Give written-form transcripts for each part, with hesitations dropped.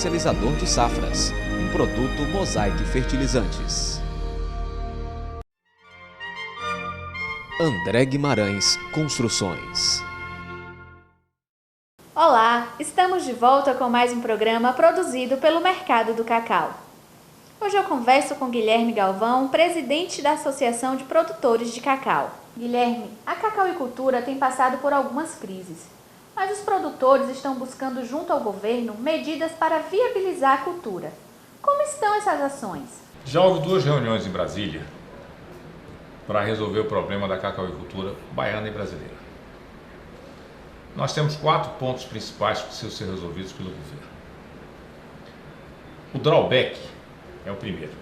comercializador de safras, um produto Mosaic Fertilizantes. André Guimarães Construções. Olá, estamos de volta com mais um programa produzido pelo Mercado do Cacau. Hoje eu converso com Guilherme Galvão, presidente da Associação de Produtores de Cacau. Guilherme, a cacauicultura tem passado por algumas crises, mas os produtores estão buscando junto ao governo medidas para viabilizar a cultura. Como estão essas ações? Já houve 2 reuniões em Brasília para resolver o problema da cacauicultura baiana e brasileira. Nós temos 4 pontos principais que precisam ser resolvidos pelo governo. O drawback é o primeiro.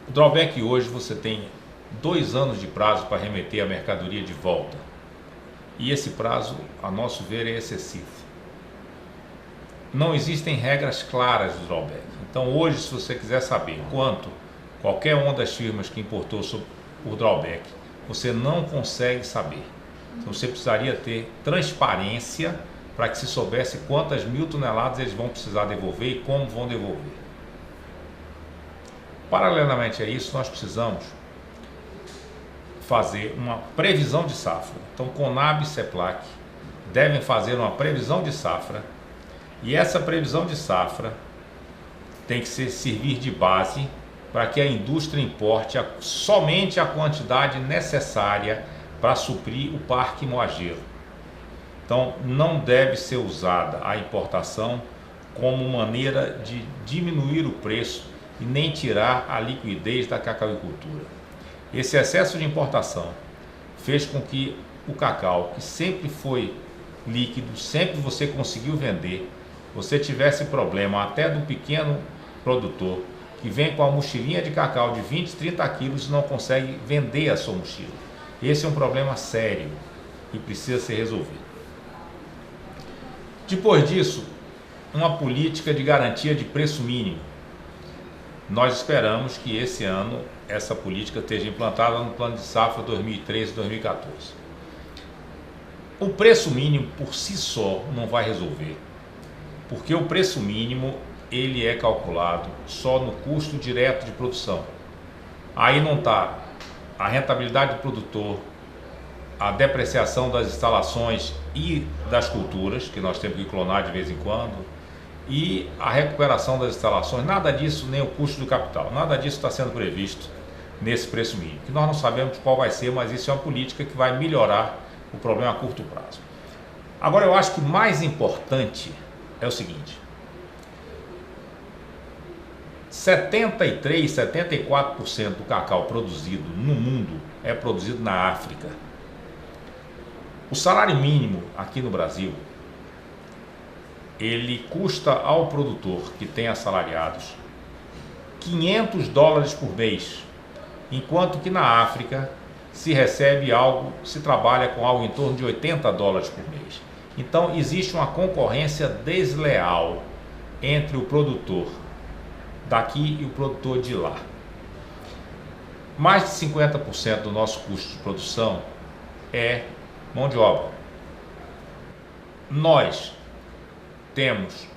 O drawback hoje você tem 2 anos de prazo para remeter a mercadoria de volta. E esse prazo, a nosso ver, é excessivo. Não existem regras claras do drawback. Então hoje, se você quiser saber quanto qualquer uma das firmas que importou por drawback, você não consegue saber. Então você precisaria ter transparência para que se soubesse quantas 1.000 toneladas eles vão precisar devolver e como vão devolver. Paralelamente a isso, nós precisamos fazer uma previsão de safra. Então, Conab e Seplac devem fazer uma previsão de safra e essa previsão de safra tem que servir de base para que a indústria importe somente a quantidade necessária para suprir o parque moageiro. Então, não deve ser usada a importação como maneira de diminuir o preço e nem tirar a liquidez da cacauicultura. Esse excesso de importação fez com que o cacau, que sempre foi líquido, sempre você conseguiu vender, você tivesse problema até do pequeno produtor que vem com a mochilinha de cacau de 20, 30 quilos e não consegue vender a sua mochila. Esse é um problema sério e precisa ser resolvido. Depois disso, uma política de garantia de preço mínimo. Nós esperamos que esse ano essa política esteja implantada no plano de safra 2013-2014. O preço mínimo por si só não vai resolver, porque o preço mínimo ele é calculado só no custo direto de produção. Aí não está a rentabilidade do produtor, a depreciação das instalações e das culturas, que nós temos que clonar de vez em quando, e a recuperação das instalações, nada disso, nem o custo do capital, nada disso está sendo previsto nesse preço mínimo, que nós não sabemos qual vai ser, mas isso é uma política que vai melhorar o problema a curto prazo. Agora, eu acho que mais importante é o seguinte: 73, 74% do cacau produzido no mundo é produzido na África. O salário mínimo aqui no Brasil, ele custa ao produtor que tem assalariados $500 por mês, enquanto que na África se trabalha com algo em torno de $80 por mês. Então existe uma concorrência desleal entre o produtor daqui e o produtor de lá. Mais de 50% do nosso custo de produção é mão de obra. Nós temos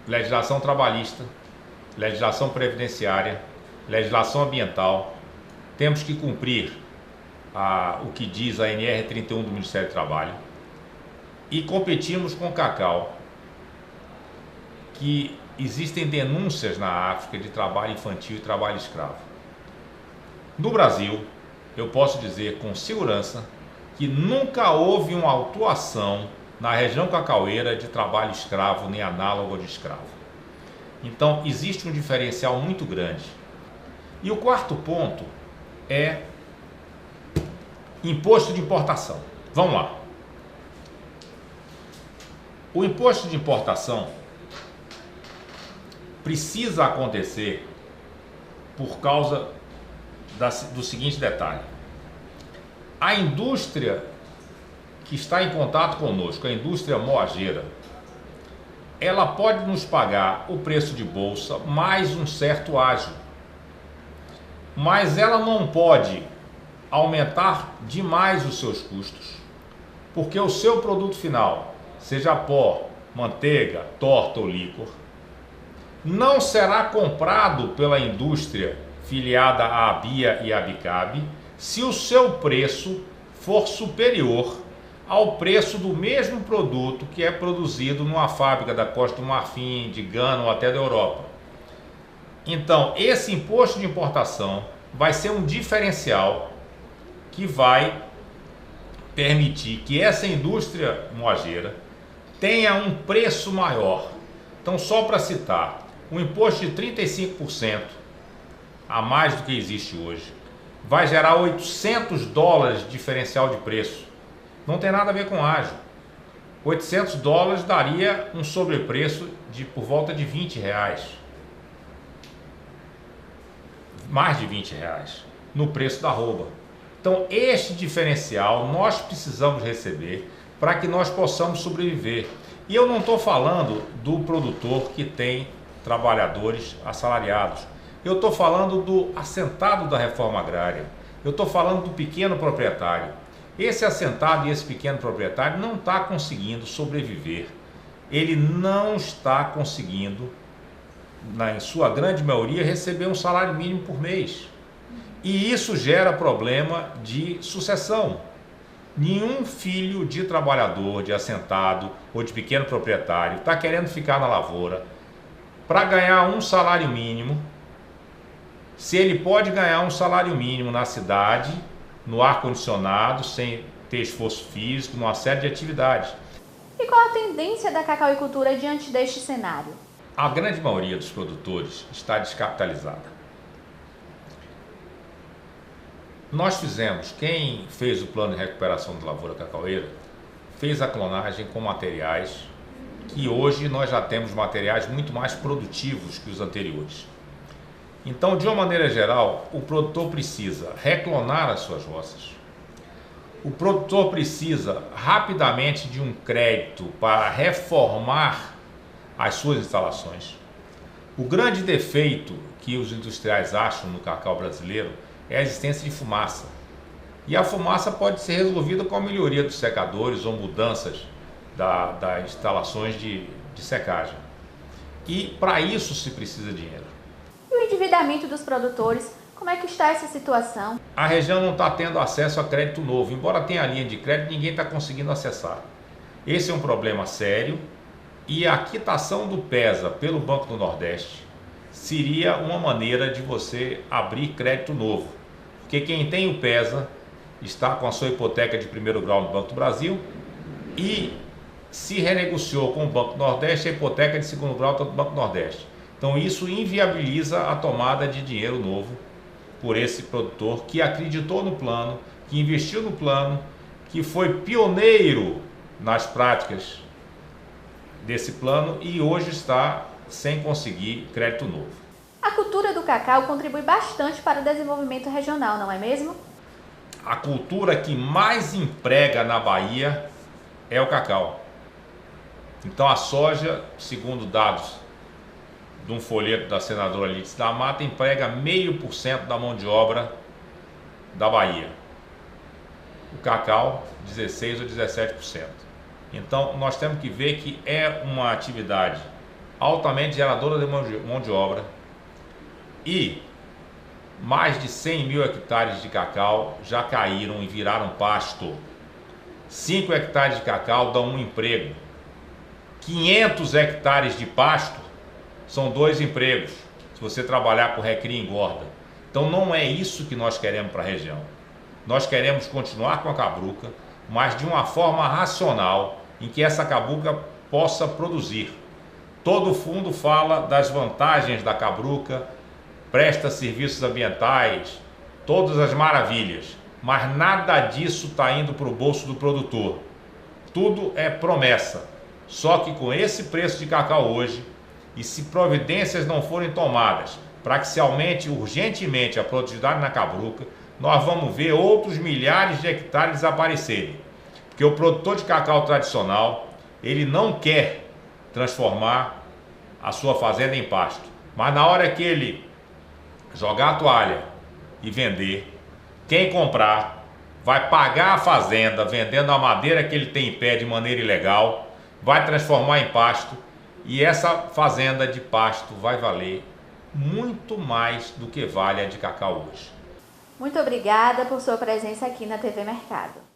legislação trabalhista, legislação previdenciária, legislação ambiental, temos que cumprir o que diz a NR31 do Ministério do Trabalho e competimos com cacau, que existem denúncias na África de trabalho infantil e trabalho escravo. No Brasil, eu posso dizer com segurança que nunca houve uma autuação na região cacaueira de trabalho escravo nem análogo de escravo. Então existe um diferencial muito grande. E o quarto ponto é imposto de importação. Vamos lá. O imposto de importação precisa acontecer por causa do seguinte detalhe: a indústria que está em contato conosco, a indústria moageira, ela pode nos pagar o preço de bolsa mais um certo ágio, mas ela não pode aumentar demais os seus custos, porque o seu produto final, seja pó, manteiga, torta ou líquor, não será comprado pela indústria filiada à ABIA e à ABICAB se o seu preço for superior ao preço do mesmo produto que é produzido numa fábrica da Costa do Marfim, de Gana ou até da Europa. Então, esse imposto de importação vai ser um diferencial que vai permitir que essa indústria moageira tenha um preço maior. Então, só para citar, um imposto de 35% a mais do que existe hoje vai gerar $800 de diferencial de preço. Não tem nada a ver com ágio. $800 daria um sobrepreço de por volta de R$20. Mais de R$20 no preço da arroba. Então, este diferencial nós precisamos receber para que nós possamos sobreviver. E eu não estou falando do produtor que tem trabalhadores assalariados. Eu estou falando do assentado da reforma agrária. Eu estou falando do pequeno proprietário. Esse assentado e esse pequeno proprietário não está conseguindo sobreviver. Ele não está conseguindo, em sua grande maioria, receber um salário mínimo por mês. E isso gera problema de sucessão. Nenhum filho de trabalhador, de assentado ou de pequeno proprietário está querendo ficar na lavoura para ganhar um salário mínimo, se ele pode ganhar um salário mínimo na cidade, no ar-condicionado, sem ter esforço físico, numa série de atividades. E qual a tendência da cacauicultura diante deste cenário? A grande maioria dos produtores está descapitalizada. Nós fizemos, quem fez o plano de recuperação da lavoura cacaueira, fez a clonagem com materiais que hoje nós já temos materiais muito mais produtivos que os anteriores. Então, de uma maneira geral, o produtor precisa reclonar as suas roças. O produtor precisa rapidamente de um crédito para reformar as suas instalações. O grande defeito que os industriais acham no cacau brasileiro é a existência de fumaça. E a fumaça pode ser resolvida com a melhoria dos secadores ou mudanças das instalações de secagem. E para isso se precisa de dinheiro. E o endividamento dos produtores, como é que está essa situação? A região não está tendo acesso a crédito novo. Embora tenha a linha de crédito, ninguém está conseguindo acessar. Esse é um problema sério e a quitação do PESA pelo Banco do Nordeste seria uma maneira de você abrir crédito novo. Porque quem tem o PESA está com a sua hipoteca de primeiro grau no Banco do Brasil e se renegociou com o Banco do Nordeste a hipoteca de segundo grau do Banco do Nordeste. Então isso inviabiliza a tomada de dinheiro novo por esse produtor que acreditou no plano, que investiu no plano, que foi pioneiro nas práticas desse plano e hoje está sem conseguir crédito novo. A cultura do cacau contribui bastante para o desenvolvimento regional, não é mesmo? A cultura que mais emprega na Bahia é o cacau. Então a soja, segundo dados de um folheto da senadora Lídice da Mata, emprega 0,5% da mão de obra da Bahia. O cacau, 16% ou 17%. Então nós temos que ver que é uma atividade altamente geradora de mão de obra e mais de 100 mil hectares de cacau já caíram e viraram pasto. 5 hectares de cacau dão um emprego. 500 hectares de pasto são 2 empregos, se você trabalhar com recria e engorda. Então não é isso que nós queremos para a região. Nós queremos continuar com a cabruca, mas de uma forma racional, em que essa cabruca possa produzir. Todo o fundo fala das vantagens da cabruca, presta serviços ambientais, todas as maravilhas, mas nada disso está indo para o bolso do produtor. Tudo é promessa. Só que com esse preço de cacau hoje, e se providências não forem tomadas para que se aumente urgentemente a produtividade na cabruca, nós vamos ver outros milhares de hectares desaparecerem. Porque o produtor de cacau tradicional, ele não quer transformar a sua fazenda em pasto. Mas na hora que ele jogar a toalha e vender, quem comprar vai pagar a fazenda vendendo a madeira que ele tem em pé de maneira ilegal, vai transformar em pasto E essa fazenda de pasto vai valer muito mais do que vale a de cacau hoje. Muito obrigada por sua presença aqui na TV Mercado.